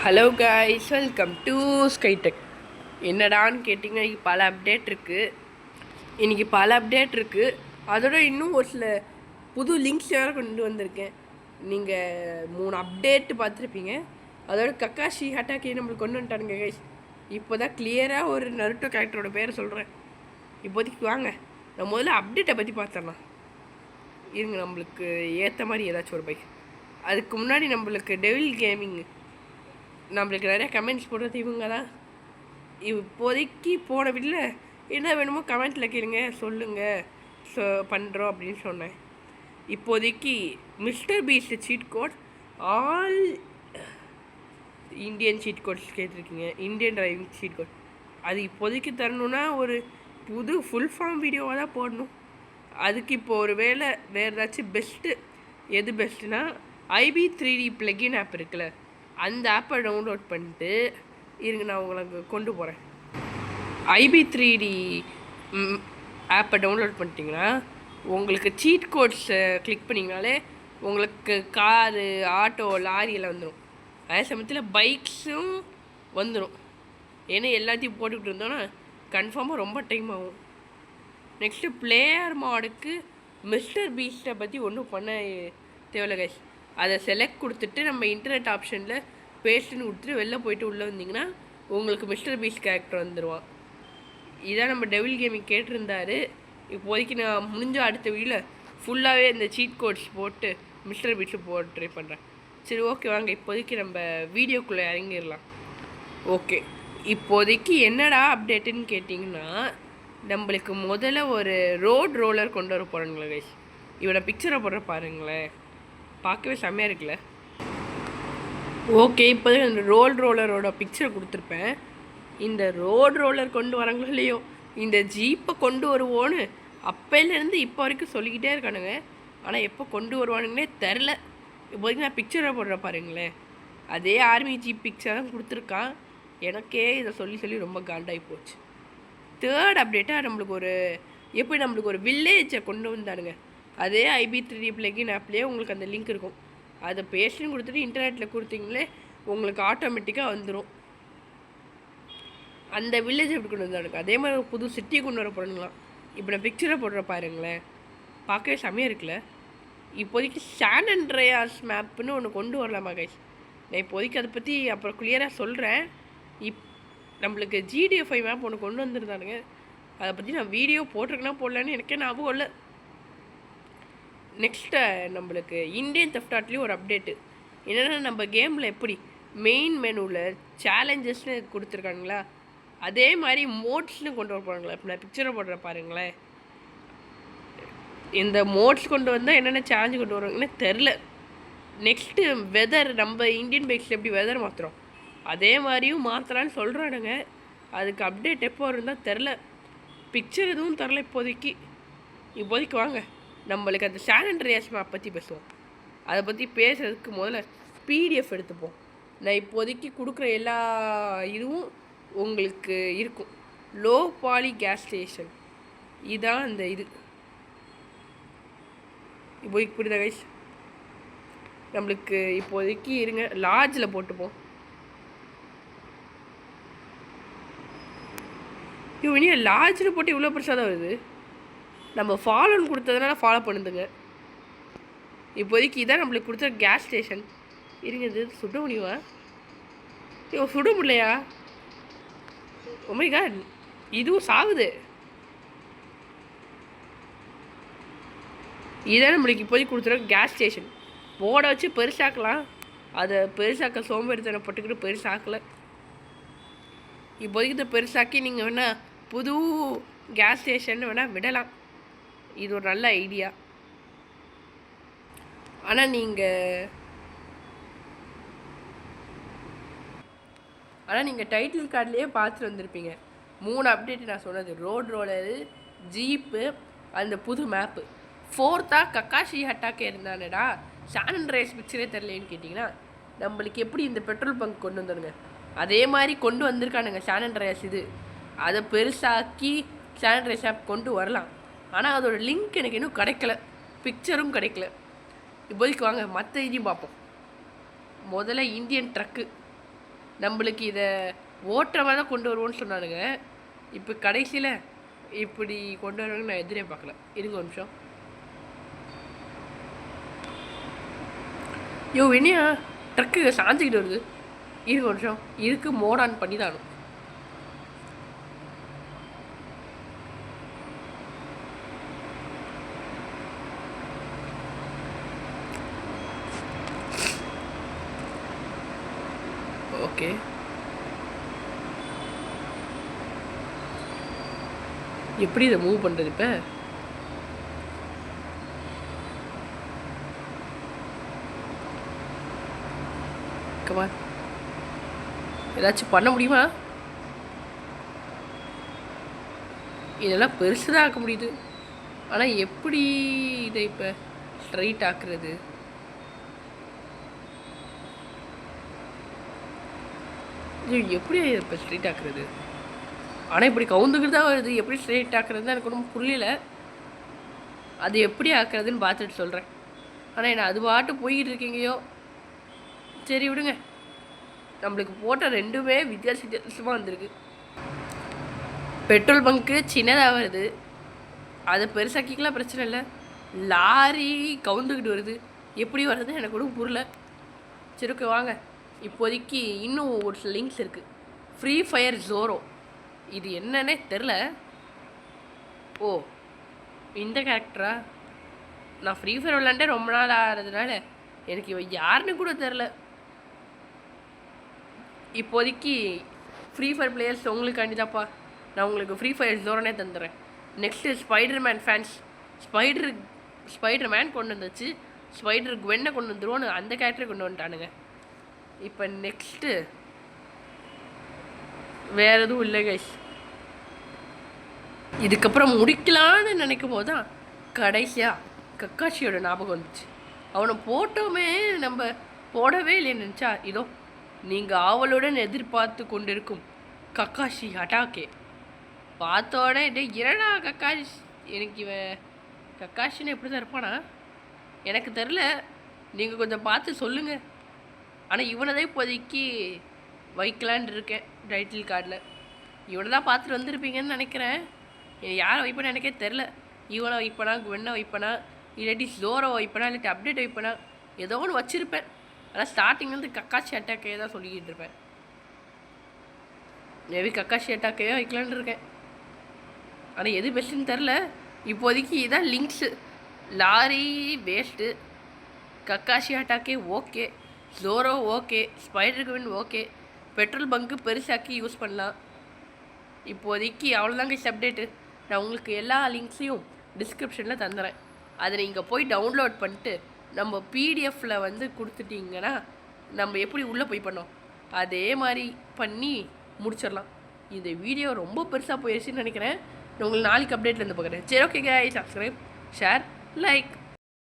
Hello guys, welcome to Skydeck. என்னடான்னு கேட்டிங்கன்னா இன்றைக்கி பல அப்டேட் இருக்குது. அதோட இன்னும் ஒரு சில புது லிங்க்ஸ் வேறு கொண்டு வந்திருக்கேன். நீங்கள் 3 அப்டேட்டு பார்த்துருப்பீங்க. அதோட கக்காஷி ஹட்டாக்கி நம்மளுக்கு கொண்டு வந்துட்டானுங்க கைஸ். இப்போ தான் கிளியராக ஒரு நருட்டோ கேரக்டரோட பேரை சொல்கிறேன். இப்போதைக்கு வாங்க நம்ம முதல்ல அப்டேட்டை பற்றி பார்த்துடலாம். இருங்க, நம்மளுக்கு ஏற்ற மாதிரி ஏதாச்சும் ஒரு பைக். அதுக்கு முன்னாடி நம்மளுக்கு டெவில் கேமிங் நம்மளுக்கு நிறையா கமெண்ட்ஸ் போடுறது இவங்க தான். இப்போதைக்கு போன வீட்டில் என்ன வேணுமோ கமெண்ட்டில் கேளுங்க, சொல்லுங்கள், பண்ணுறோம் அப்படின்னு சொன்னேன். இப்போதைக்கு Mister Beast cheat code, all Indian cheat codes கேட்டிருக்கீங்க. இந்தியன் டிரைவிங் சீட் கோட் அது இப்போதைக்கு தரணுன்னா ஒரு புது ஃபுல் ஃபார்ம் வீடியோவாக தான் போடணும். அதுக்கு இப்போ ஒரு வேறு ஏதாச்சும் பெஸ்ட்டு. எது பெஸ்ட்டுனா IB3D ப்ளகின் ஆப் இருக்குல்ல, அந்த ஆப்பை டவுன்லோட் பண்ணிட்டு இருங்க, நான் உங்களுக்கு கொண்டு போகிறேன். IB3D ஆப்பை டவுன்லோட் பண்ணிட்டீங்கன்னா உங்களுக்கு சீட் கோட்ஸை கிளிக் பண்ணிங்கனாலே உங்களுக்கு காரு, ஆட்டோ, லாரியெல்லாம் வந்துடும். அதே சமயத்தில் பைக்ஸும் வந்துடும். ஏன்னா எல்லாத்தையும் போட்டுக்கிட்டு இருந்தோன்னா கன்ஃபார்மாக ரொம்ப டைம் ஆகும். நெக்ஸ்ட்டு பிளேயர் மாடுக்கு மிஸ்டர் பீஸ்ட்டை பற்றி ஒன்றும் பண்ண தேவையில்ல கைஸ். அதை செலக்ட் கொடுத்துட்டு நம்ம இன்டர்நெட் ஆப்ஷனில் பேஸ்ட்டுன்னு கொடுத்துட்டு வெளில போய்ட்டு உள்ளே வந்தீங்கன்னா உங்களுக்கு மிஸ்டர் பீஸ்ட் கேரக்டர் வந்துடுவான். இதான் நம்ம டெவில் கேமிங் கேட்டிருந்தாரு. இப்போதைக்கு நான் முடிஞ்ச அடுத்த வீடியோவில் ஃபுல்லாகவே இந்த சீட் கோட்ஸ் போட்டு மிஸ்டர் பீஸ்ட்டு போட்டு ட்ரை பண்ணுறேன். சரி, ஓகே, வாங்க இப்போதைக்கு நம்ம வீடியோக்குள்ளே இறங்கிடலாம். ஓகே, இப்போதைக்கு என்னடா அப்டேட்டுன்னு கேட்டிங்கன்னா நம்மளுக்கு முதல்ல ஒரு ரோட் ரோலர் கொண்டு வர போகிறாங்களே கைஸ். இவனை பிக்சரை போடுற பாருங்களேன், பார்க்கவே செம்மையாக இருக்குல்ல. ஓகே, இப்போ அந்த ரோலரோட பிக்சரை கொடுத்துருப்பேன். இந்த ரோலர் கொண்டு வராங்களோ இல்லையோ, இந்த ஜீப்பை கொண்டு வருவோன்னு அப்போலேருந்து இப்போ வரைக்கும் சொல்லிக்கிட்டே இருக்கானுங்க. ஆனால் எப்போ கொண்டு வருவானுங்களே தெரில. இப்போதைக்கு நான் பிக்சரை போடுற பாருங்களேன், அதே ஆர்மி ஜீப் பிக்சர் தான் கொடுத்துருக்கான். எனக்கே இதை சொல்லி ரொம்ப காண்டாகி போச்சு. தேர்ட் அப்டேட்டாக நம்மளுக்கு ஒரு வில்லேஜை கொண்டு வந்தானுங்க. அதே IB3D ப்ளகின் ஆப்லேயே உங்களுக்கு அந்த லிங்க் இருக்கும். அதை பேஸ்ட்னு கொடுத்துட்டு இன்டர்நெட்டில் கொடுத்தீங்களே உங்களுக்கு ஆட்டோமேட்டிக்காக வந்துடும். அந்த வில்லேஜ் எப்படி கொண்டு வந்தானுங்க, அதே மாதிரி புது சிட்டியை கொண்டு வர போகிறாங்களாம். இப்போ நான் பிக்சரை போடுற பாருங்களேன், பார்க்கவே செம்மையாக இருக்குல்ல. இப்போதைக்கு சான் அண்ட்ரியாஸ் மேப்புன்னு ஒன்று கொண்டு வரலாமா கைஸ். நான் இப்போதைக்கு அதை பற்றி அப்புறம் கிளியராக சொல்கிறேன். நம்மளுக்கு GDFI மேப் ஒன்று கொண்டு வந்துருந்தானுங்க. அதை பற்றி நான் வீடியோ போட்டிருக்கேன்னா போடலான்னு எனக்கே ஞாபகம் இல்லை. நெக்ஸ்ட்டு நம்மளுக்கு இந்தியன் தெஃப்ட் ஆட்லேயும் ஒரு அப்டேட்டு. என்னென்னா நம்ம கேமில் எப்படி மெயின் மெனுவில் சேலஞ்சஸ்னு கொடுத்துருக்காங்களா, அதே மாதிரி மோட்ஸ்னு கொண்டு வர போகிறாங்களா. இப்போ நான் பிக்சரை போடுற பாருங்களேன், இந்த மோட்ஸ் கொண்டு வந்தால் என்னென்ன சேலஞ்சு கொண்டு வருவாங்கன்னு தெரில. நெக்ஸ்ட்டு வெதர், நம்ம இந்தியன் பைக்ஸில் எப்படி வெதர் மாற்றுறோம் அதே மாதிரியும் மாற்றலான்னு சொல்கிறானுங்க. அதுக்கு அப்டேட் எப்போ இருந்தால் தெரில. பிக்சர் எதுவும் தரல இப்போதைக்கு வாங்க நம்மளுக்கு அந்த சான் அண்ட்ரியாஸ் மேப் பற்றி பேசுவோம். அதை பற்றி பேசுகிறதுக்கு முதல்ல PDF எடுத்துப்போம். நான் இப்போதைக்கு கொடுக்குற எல்லா இதுவும் உங்களுக்கு இருக்கும். லோ பாலி கேஸ் ஸ்டேஷன் இதுதான் அந்த இது. இப்போதைக்கு புரியுதா கைஸ்? நம்மளுக்கு இப்போதைக்கு இருங்க, லாட்ஜில் போட்டுப்போம். இவனே லாட்ஜில் போட்டு இவ்வளோ பெருசாக தான் வருது. நம்ம ஃபாலோன்னு கொடுத்ததுனால ஃபாலோ பண்ணுதுங்க. இப்போதைக்கு இதான் நம்மளுக்கு கொடுத்த கேஸ் ஸ்டேஷன். இருங்க, இது சுட முடியுமா? சுட முடியலையா? ஓ மை காட், இதுவும் சாகுது. இதான் நம்மளுக்கு இப்போதைக்கு கொடுத்துருக்க கேஸ் ஸ்டேஷன். போட வச்சு பெருசாக்கலாம். அதை பெருசாக்க சோம்பேறித்தனை பட்டுக்கிட்டு பெருசாக்கலை. இப்போதைக்கு இதை பெருசாக்கி நீங்கள் வேணால் புது கேஸ் ஸ்டேஷன் வேணால் விடலாம். இது ஒரு நல்ல ஐடியா. ஆனால் நீங்கள் டைட்டில் கார்ட்லேயே பார்த்துட்டு வந்திருப்பீங்க 3 அப்டேட்டு நான் சொன்னது. ரோலரு, ஜீப்பு, அந்த புது மேப்பு. 4th கக்காஷி ஹட்டாக்கே இருந்தானடா. சான் அண்ட்ரியாஸ் பிக்சரே தெரிலேன்னு கேட்டிங்கன்னா நம்மளுக்கு எப்படி இந்த பெட்ரோல் பங்க் கொண்டு வந்துடுங்க அதே மாதிரி கொண்டு வந்திருக்கானுங்க சான் அண்ட்ரியாஸ். இது அதை பெருசாக்கி சான் அண்ட்ரியாஸ் ஆப் கொண்டு வரலாம். ஆனால் அதோட லிங்க் எனக்கு இன்னும் கிடைக்கல, பிக்சரும் கிடைக்கல. இப்போதைக்கு வாங்க மற்ற இதையும் பார்ப்போம். முதல்ல இந்தியன் ட்ரக்கு. நம்மளுக்கு இதை ஓட்டுற மாதிரி தான் கொண்டு வருவோன்னு சொன்னானுங்க. இப்போ கடைசியில் இப்படி கொண்டு வருவாங்கன்னு நான் எதிரே பார்க்கல. இருங்க ஒரு நிமிஷம். யோ என்னையா ட்ரக்கு சாஞ்சிக்கிட்டு வருது. இருங்க ஒரு நிமிஷம். இதுக்கு மோட் ஆன் பண்ணி தானும். ஓகே, எப்படி இதை மூவ் பண்ணுறது இப்போ? கமான், ஏதாச்சும் பண்ண முடியுமா? இதெல்லாம் பெருசு தான் ஆக்க முடியுது. ஆனால் எப்படி இதை இப்போ ஸ்ட்ரைட் ஆக்குறது? எப்படி இப்போ ஸ்ட்ரைட் ஆக்குறது? ஆனால் இப்படி கவுந்துக்கிட்டு தான் வருது. எப்படி ஸ்ட்ரைட் ஆக்குறதுன்னு எனக்கு ஒன்றும் புரியல. அது எப்படி ஆக்குறதுன்னு பார்த்துட்டு சொல்கிறேன். ஆனால் என்ன அது பாட்டு போய்கிட்டு இருக்கீங்கயோ. சரி விடுங்க. நம்மளுக்கு போட்ட ரெண்டுமே வித்தியாசமாக வந்திருக்கு. பெட்ரோல் பங்க்கு சின்னதாக வருது, அதை பெருசாக்கிக்கலாம் பிரச்சனை இல்லை. லாரி கவுந்துக்கிட்டு வருது, எப்படி வருது எனக்கு ஒன்றும் புரியல. சரி ஓகே வாங்க. இப்போதைக்கு இன்னும் ஒரு சில லிங்க்ஸ் இருக்குது. ஃப்ரீ ஃபயர் ஜோரோ, இது என்னன்னே தெரில. ஓ இந்த கேரக்டரா? நான் ஃப்ரீ ஃபயர் விளாண்டே ரொம்ப நாள் ஆகிறதுனால எனக்கு இவன் யாருன்னு கூட தெரில. இப்போதைக்கு ஃப்ரீ ஃபயர் பிளேயர்ஸ் உங்களுக்காண்டி தான்ப்பா நான் உங்களுக்கு ஃப்ரீ ஃபயர் ஜோரோனே தந்துடுறேன். நெக்ஸ்ட்டு ஸ்பைடர்மேன் ஃபேன்ஸ், ஸ்பைடர்மேன் கொண்டு வந்துச்சு, ஸ்பைடர் குவென்னை கொண்டு வந்துருவோன்னு அந்த கேரக்டரை கொண்டு வந்துட்டானுங்க. இப்போ நெக்ஸ்ட்டு வேறு எதுவும் இல்லை கைஸ். இதுக்கப்புறம் முடிக்கலான்னு நினைக்கும் போது தான் கடைசியாக கக்காஷியோட ஞாபகம் வந்துச்சு. அவனை போட்டோமே நம்ம போடவே இல்லைன்னு நினச்சா இதோ நீங்கள் ஆவலுடன் எதிர்பார்த்து கொண்டிருக்கும் கக்காஷி அட்டாக்கே பார்த்தோட இரடா கக்காஷி. எனக்கு இவன் கக்காஷின்னு எப்படி தான் இருப்பானா எனக்கு தெரில, நீங்கள் கொஞ்சம் பார்த்து சொல்லுங்கள். ஆனால் இவனை தான் இப்போதைக்கு வைக்கலான் இருக்கேன் டைட்டில் கார்டில். இவனை தான் பார்த்துட்டு வந்திருப்பீங்கன்னு நினைக்கிறேன். யாரை வைப்பேன்னு எனக்கே தெரில. இவனை வைப்பனா, குவென்னை வைப்பனா, இல்லாட்டி ஜோரோ வைப்பனா, இல்லாட்டி அப்டேட் வைப்பனா, ஏதோ ஒன்று வச்சுருப்பேன். ஆனால் ஸ்டார்டிங்லேருந்து கக்காஷி அட்டாக்கே தான் சொல்லிக்கிட்டு இருப்பேன். மேபி கக்காஷி அட்டாக்கே வைக்கலான்னு இருக்கேன். ஆனால் எது பெஸ்ட்டுன்னு தெரில. இப்போதைக்கு இதான் links. Lorry waste, Kakashi Hatake okay, Zoro okay, spider queen okay, petrol bunk பெருசாக்கி யூஸ் பண்ணலாம். இப்போதைக்கு அவ்வளோதாங்க அப்டேட்டு. நான் உங்களுக்கு எல்லா லிங்க்ஸையும் டிஸ்கிரிப்ஷனில் தந்துடுறேன். அதை நீங்கள் போய் டவுன்லோட் பண்ணிட்டு நம்ம பிடிஎஃப்பில் வந்து கொடுத்துட்டிங்கன்னா நம்ம எப்படி உள்ளே போய் பண்ணோம் அதே மாதிரி பண்ணி முடிச்சிடலாம். இந்த வீடியோ ரொம்ப பெருசாக போயிடுச்சுன்னு நினைக்கிறேன். நான் உங்களுக்கு நாளைக்கு அப்டேட்டில் இருந்து பார்க்குறேன். சரி okay guys, subscribe, share, like.